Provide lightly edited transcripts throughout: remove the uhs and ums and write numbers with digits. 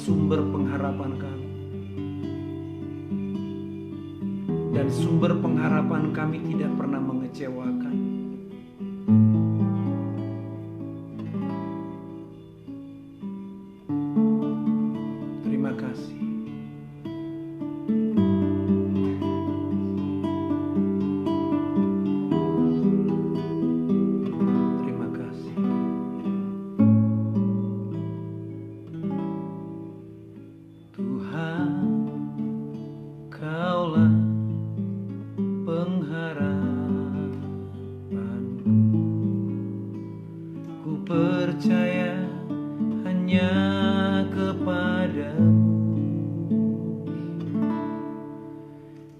sumber pengharapan kami. Dan sumber pengharapan kami tidak pernah mengecewakan. Terima kasih. Terima kasih. Tuhan, Kaulah pengharapanku. Ku percaya hanya kepadamu,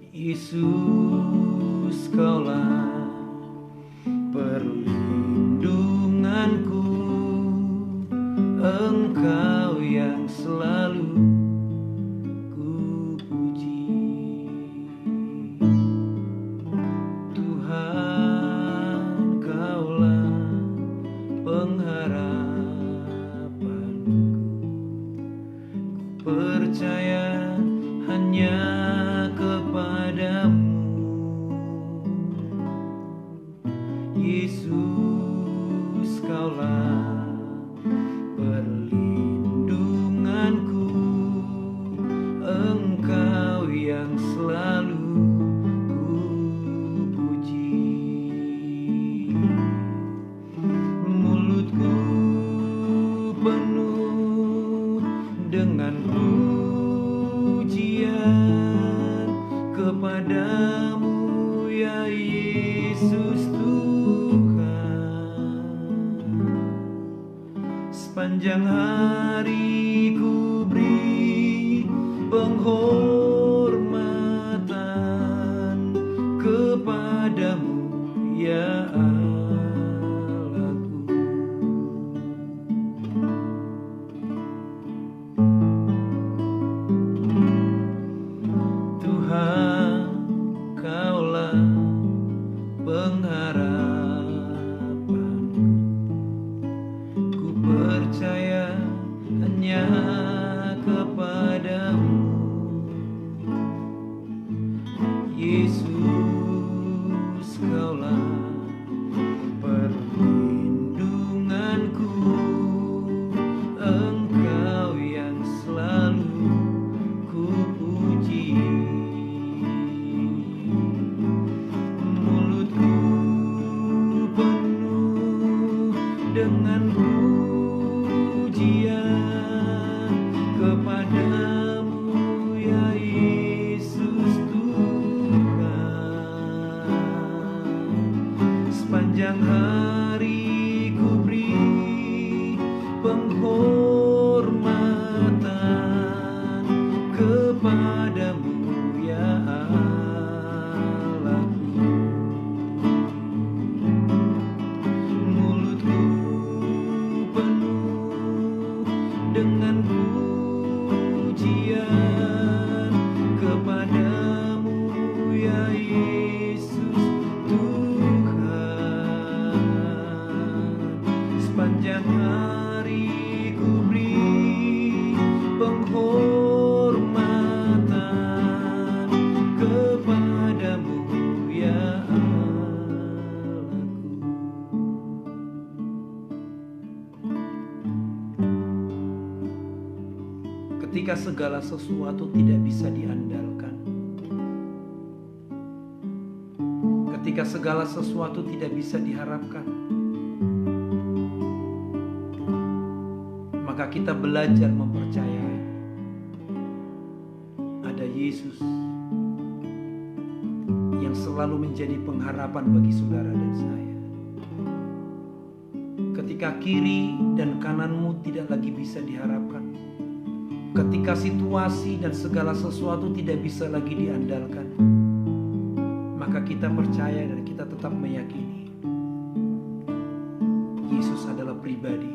Yesus. Kaulah perlindunganku, Engkau yang selalu ku puji. Tuhan, Kaulah pengharapanku. Ku percaya hanya kepadamu, Yesus. Kaulah perlindunganku, Engkau yang selalu ku puji. Mulutku penuh dengan pujian kepadamu, ya Yesus Tuhan. Sepanjang hari ku beri penghormatan kepadamu, ya Allahku. Tuhan, Kaulah pengharapanku. Ku percaya hanya kepadamu, Yesus. Kaulah perlindunganku, Engkau yang selalu ku puji. Mulutku penuh dengan pujian kepadamu, ya Yesus Tuhan. Sepanjang hari ku beri penghormatan kepadamu, ya Allahku. Mulutku penuh dengan pujian kepadamu, ya Yesus Tuhan. Sepanjang hari ku beri penghormatan kepadamu, ya Allahku. Ketika segala sesuatu tidak bisa diandalkan, ketika segala sesuatu tidak bisa diharapkan, maka kita belajar mempercayai ada Yesus yang selalu menjadi pengharapan bagi saudara dan saya. Ketika kiri dan kananmu tidak lagi bisa diharapkan, ketika situasi dan segala sesuatu tidak bisa lagi diandalkan, maka kita percaya dan kita tetap meyakini Yesus adalah pribadi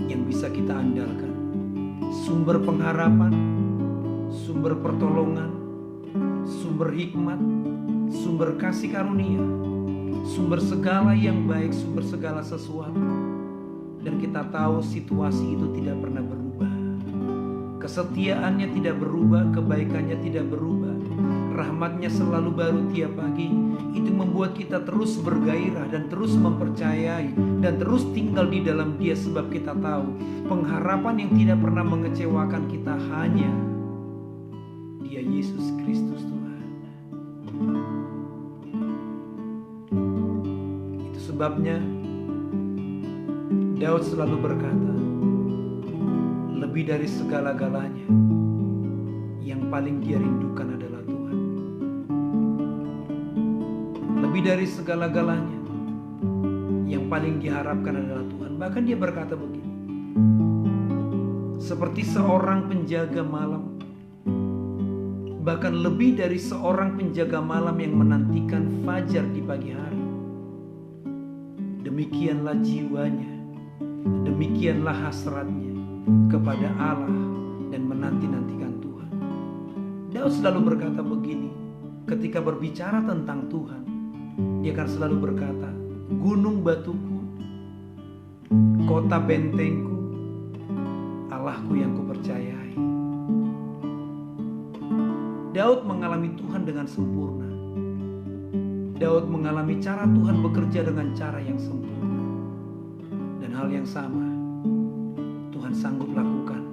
yang bisa kita andalkan, sumber pengharapan, sumber pertolongan, sumber hikmat, sumber kasih karunia, sumber segala yang baik, sumber segala sesuatu. Dan kita tahu situasi itu tidak pernah berubah. Kesetiaannya tidak berubah, kebaikannya tidak berubah, rahmatnya selalu baru tiap pagi. Itu membuat kita terus bergairah dan terus mempercayai dan terus tinggal di dalam Dia, sebab kita tahu pengharapan yang tidak pernah mengecewakan kita hanya Dia, Yesus Kristus Tuhan. Itu sebabnya Daud selalu berkata, lebih dari segala-galanya, yang paling dia rindukan adalah Tuhan. Lebih dari segala-galanya, yang paling diharapkan adalah Tuhan. Bahkan dia berkata begini, seperti seorang penjaga malam, bahkan lebih dari seorang penjaga malam yang menantikan fajar di pagi hari, demikianlah jiwanya, demikianlah hasratnya kepada Allah dan menanti-nantikan Tuhan. Daud selalu berkata begini, ketika berbicara tentang Tuhan, dia akan selalu berkata, gunung batuku, kota bentengku, Allahku yang kupercayai. Daud mengalami Tuhan dengan sempurna. Daud mengalami cara Tuhan bekerja dengan cara yang sempurna. Dan hal yang sama Tuhan sanggup lakukan,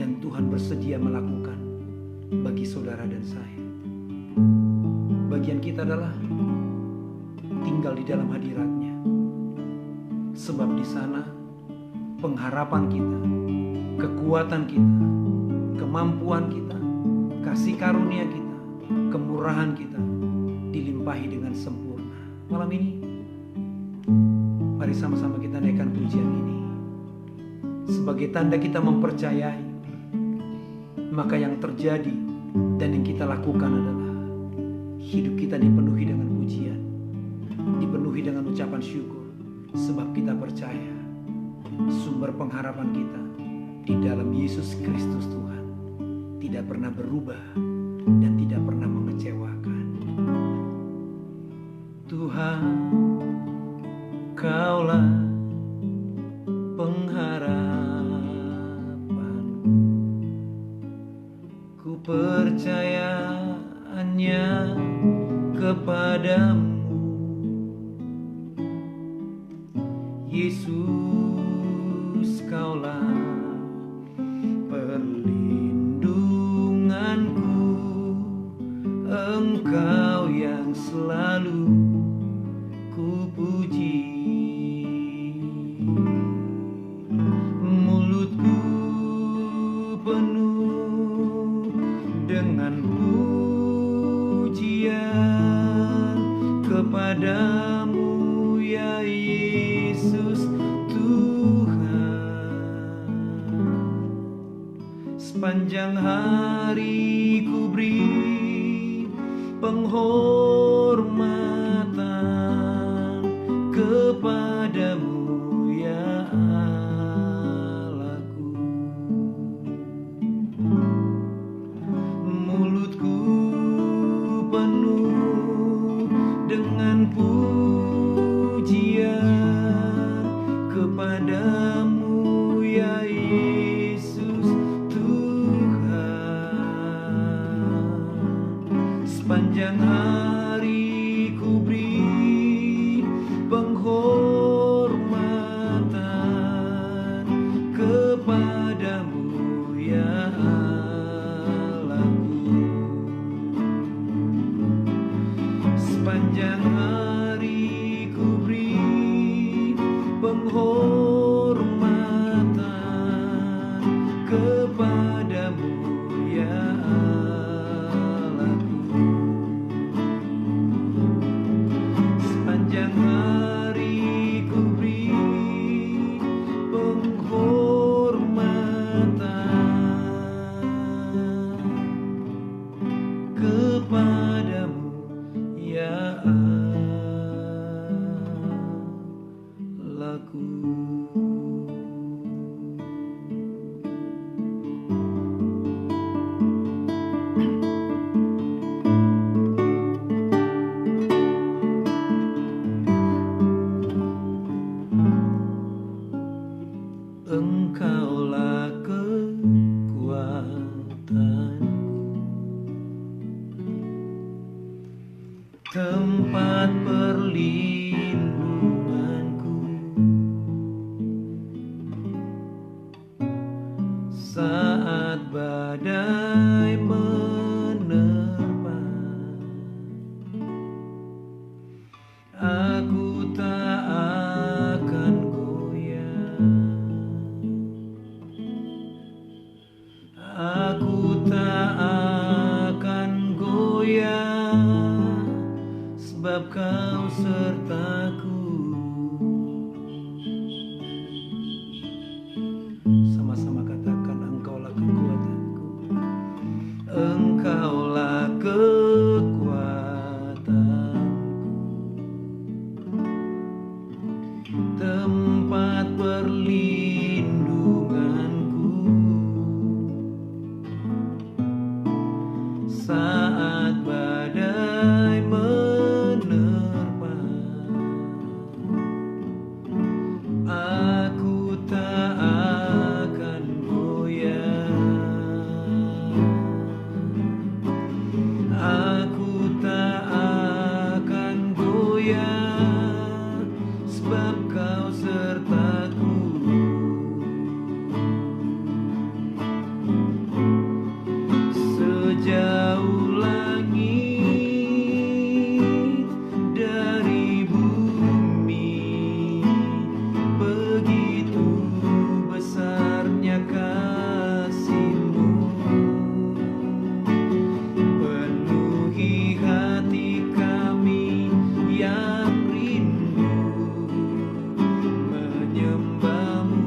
dan Tuhan bersedia melakukan bagi saudara dan saya. Bagian kita adalah tinggal di dalam hadirat-Nya, sebab di sana pengharapan kita, kekuatan kita, kemampuan kita, kasih karunia kita, kemurahan kita dilimpahi dengan sempurna. Malam ini mari sama-sama kita naikkan pujian ini sebagai tanda kita mempercayai. Maka yang terjadi dan yang kita lakukan adalah hidup kita dipenuhi dengan pujian, dipenuhi dengan ucapan syukur, sebab kita percaya sumber pengharapan kita di dalam Yesus Kristus Tuhan tidak pernah berubah dan tidak pernah mengecewakan. Tuhan, Kaulah pengharapanku, ku percaya hanya kepadamu. Yesus, Kaulah perlindunganku, Engkau yang selalu ku puji. Mulutku penuh dengan pujian kepadamu, ya Yesus Tuhan. Sepanjang hari ku beri penghormatan kepadamu, ya Allahku. Mulutku penuh dengan pujian kepadamu, ya Yesus Tuhan. Sepanjang hari ku beri penghormatan kepadamu, ya Allahku. Sepanjang hari ku beri penghormatan kepadamu, ya Allahku. Sepanjang hari ku beri penghormatan kepadamu, ya Allahku. tempat perlindunganku saat badai menerpa. Aku tak akan goyah, aku tak akan goyah, sebab Kau sertaku. Sama-sama katakan, Engkaulah kekuatanku, Engkaulah tempat perlindunganku saat badai menerpa. Aku tak akan goyah, aku tak akan goyah, sebab Kau sertaku. Sejauh langit dari bumi, begitu besarnya kasih-Mu. Penuhi hati kami yang rindu menyembah-Mu,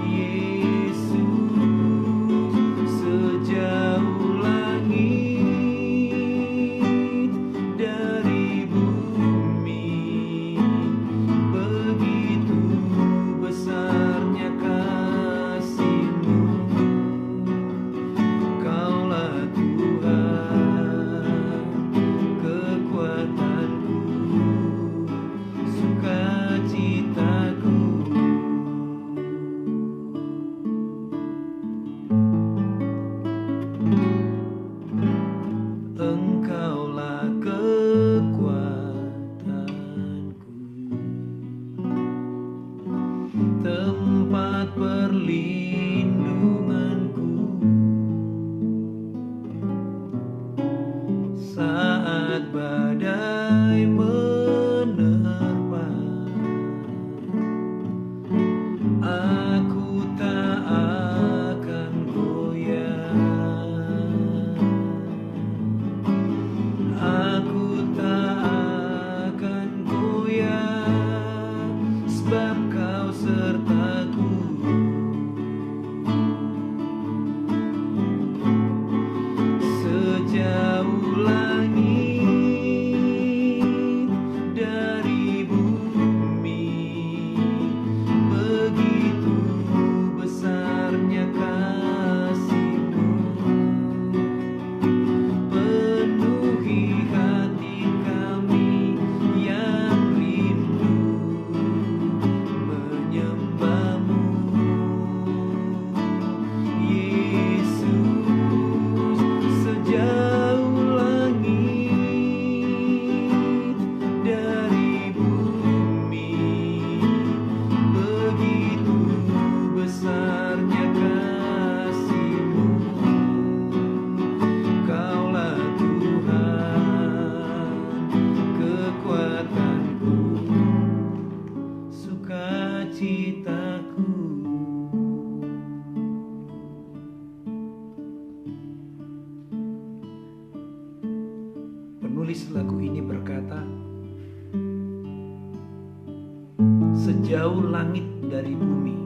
Yesus. Sejauh langit dari bumi, begitu besarnya kasih-Mu. Kaulah Tuhan, kekuatanku, sukacitaku. Engkaulah kekuatanku, tempat perlindunganku saat badai menerpa. Aku tak akan goyah, aku tak akan goyah, sebab Kau sertaku. Sejauh langit dari bumi, begitu besarnya kasih-Mu. Penuhi hati kami yang rindu menyembah-Mu, Yesus. Sejauh langit dari bumi, begitu besarnya kasih-Mu. Kaulah Tuhan, kekuatanku, sukacitaku. Penulis lagu ini berkata, sejauh langit dari bumi,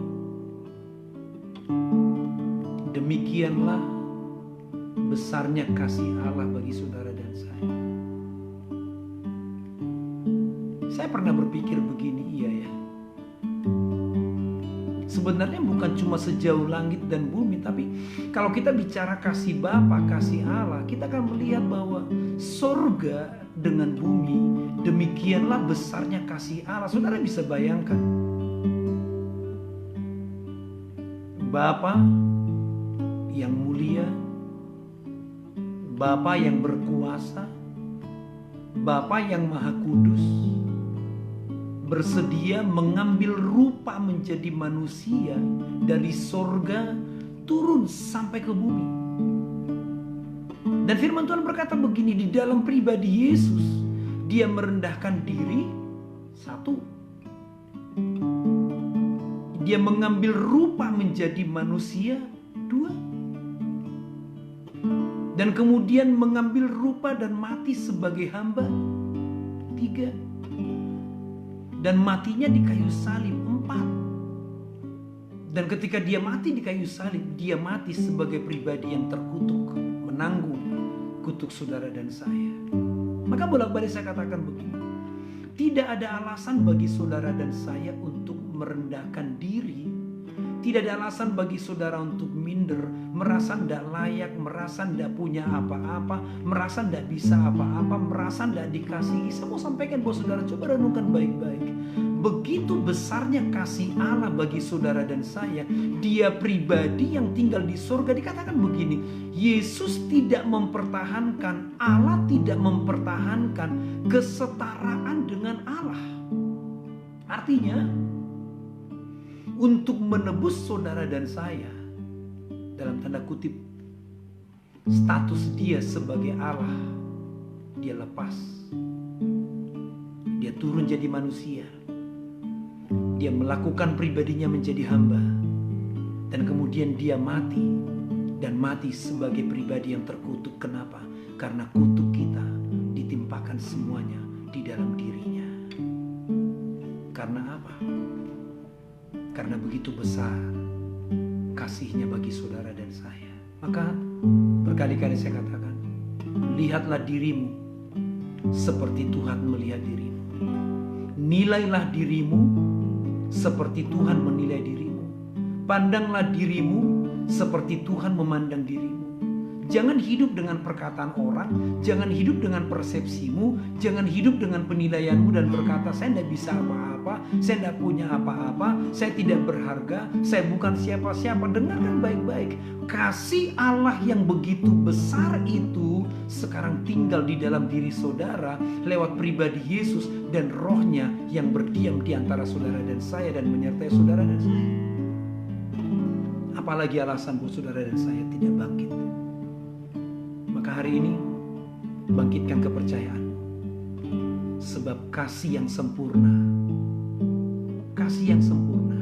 demikianlah besarnya kasih Allah bagi saudara dan saya. Saya pernah berpikir begini, iya ya. Sebenarnya bukan cuma sejauh langit dan bumi, tapi kalau kita bicara kasih Bapa, kasih Allah, kita akan melihat bahwa surga dengan bumi, demikianlah besarnya kasih Allah. Saudara bisa bayangkan, Bapa yang mulia, Bapa yang berkuasa, Bapa yang Maha Kudus, bersedia mengambil rupa menjadi manusia dari sorga turun sampai ke bumi. Dan firman Tuhan berkata begini, di dalam pribadi Yesus, dia merendahkan diri, satu. Dia mengambil rupa menjadi manusia, dua. Dan kemudian mengambil rupa dan mati sebagai hamba, tiga. Dan matinya di kayu salib, empat. Dan ketika dia mati di kayu salib, dia mati sebagai pribadi yang terkutuk, menanggung kutuk saudara dan saya. Maka bolak-balik saya katakan begini, tidak ada alasan bagi saudara dan saya untuk merendahkan diri. Tidak ada alasan bagi saudara untuk minder, merasa tidak layak, merasa tidak punya apa-apa, merasa tidak bisa apa-apa, merasa tidak dikasihi. Saya mau sampaikan buat saudara, coba renungkan baik-baik. Begitu besarnya kasih Allah bagi saudara dan saya. Dia pribadi yang tinggal di surga. Dikatakan begini, Yesus tidak mempertahankan, Allah tidak mempertahankan kesetaraan dengan Allah. Artinya, untuk menebus saudara dan saya, dalam tanda kutip, status dia sebagai Allah, dia lepas. Dia turun jadi manusia. Dia melakukan pribadinya menjadi hamba. Dan kemudian dia mati. Dan mati sebagai pribadi yang terkutuk. Kenapa? Karena kutuk kita ditimpakan semuanya di dalam dirinya. Karena apa? Karena begitu besar kasihnya bagi saudara dan saya. Maka berkali-kali saya katakan, lihatlah dirimu seperti Tuhan melihat dirimu. Nilailah dirimu seperti Tuhan menilai dirimu. Pandanglah dirimu seperti Tuhan memandang dirimu. Jangan hidup dengan perkataan orang, jangan hidup dengan persepsimu, jangan hidup dengan penilaianmu dan berkata, saya tidak bisa apa-apa, saya tidak punya apa-apa, saya tidak berharga, saya bukan siapa-siapa. Dengarkan baik-baik, kasih Allah yang begitu besar itu sekarang tinggal di dalam diri saudara lewat pribadi Yesus dan rohnya yang berdiam di antara saudara dan saya dan menyertai saudara dan saya. Apalagi alasan buat saudara dan saya tidak bangkit? Maka hari ini bangkitkan kepercayaan. Sebab kasih yang sempurna, kasih yang sempurna,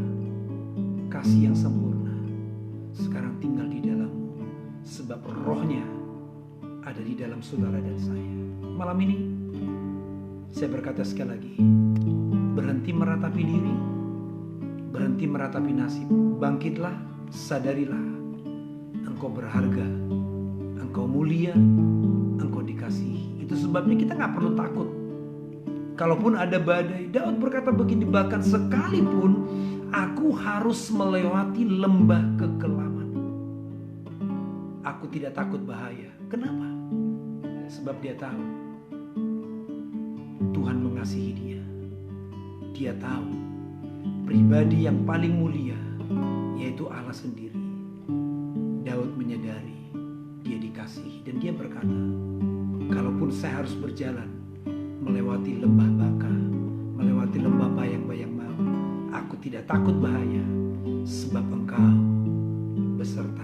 kasih yang sempurna sekarang tinggal di dalammu. Sebab rohnya ada di dalam saudara dan saya. Malam ini saya berkata sekali lagi, berhenti meratapi diri, berhenti meratapi nasib. Bangkitlah, sadarilah engkau berharga, engkau mulia, engkau dikasihi. Itu sebabnya kita gak perlu takut. Kalaupun ada badai, Daud berkata begini, bahkan sekalipun aku harus melewati lembah kekelaman, aku tidak takut bahaya. Kenapa? Sebab dia tahu Tuhan mengasihi dia. Dia tahu pribadi yang paling mulia yaitu Allah sendiri. Daud menyadari dia dikasihi dan dia berkata, kalaupun saya harus berjalan melewati lembah baka, melewati lembah bayang-bayang maut, aku tidak takut bahaya, sebab engkau beserta